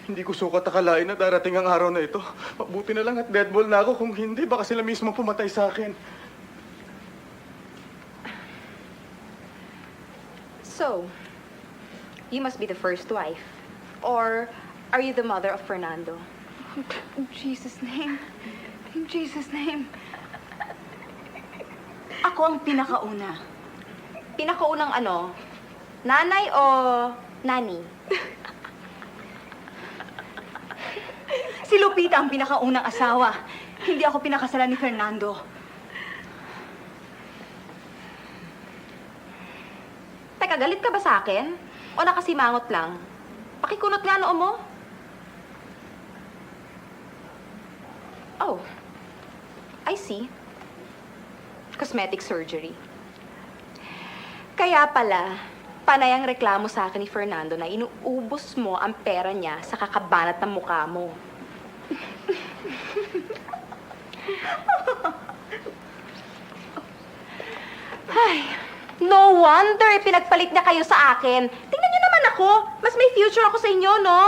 Hindi ko sukat akalain na darating ang araw na ito. Mabuti na lang at dead ball na ako. Kung hindi, baka sila mismo pumatay sa akin. So, you must be the first wife. Or are you the mother of Fernando? In Jesus' name. In Jesus' name. Ako ang pinakauna. Pinakaunang ano? Nanay o nani? Si Lupita ang pinakaunang asawa. Hindi ako pinakasalan ni Fernando. Teka, galit ka ba sa akin? O nakasimangot lang? Pakikunot nga noo mo. Oh, I see. Cosmetic surgery. Kaya pala, panay ang reklamo sa akin ni Fernando na inuubos mo ang pera niya sa kakabanat ng mukha mo. Ay, no wonder pinagpalit niya kayo sa akin. Tingnan niyo naman ako. Mas may future ako sa inyo, no?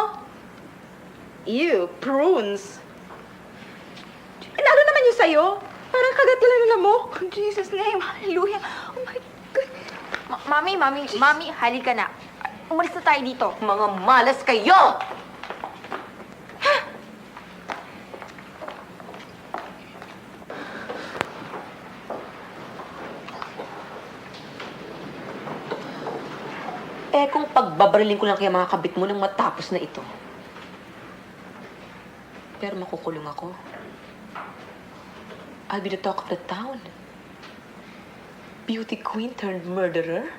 Ew, prunes. Lalo naman yung sa'yo. Parang kagat ka lang ng lamok. In Jesus' name. Hallelujah. Oh my God. Mami, halika na. Umalis na tayo dito. Mga malas kayo! Eh, kung pagbabarilin ko lang kaya mga kabit mo nang matapos na ito. Pero makukulong ako. I'll be the talk of the town. Beauty queen turned murderer.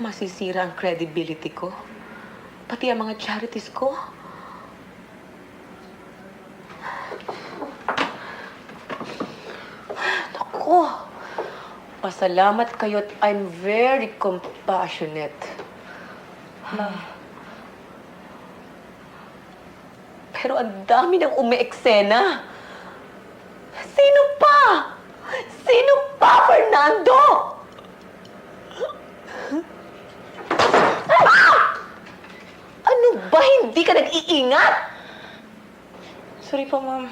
Masisira ang credibility ko. Pati ang mga charities ko. Naku! Pasalamat kayo at I'm very compassionate. Pero ang dami ng umeeksena. Sino pa? Sino pa, Fernando? Ah! Ano ba? Hindi ka nag-iingat? Sorry po, ma'am.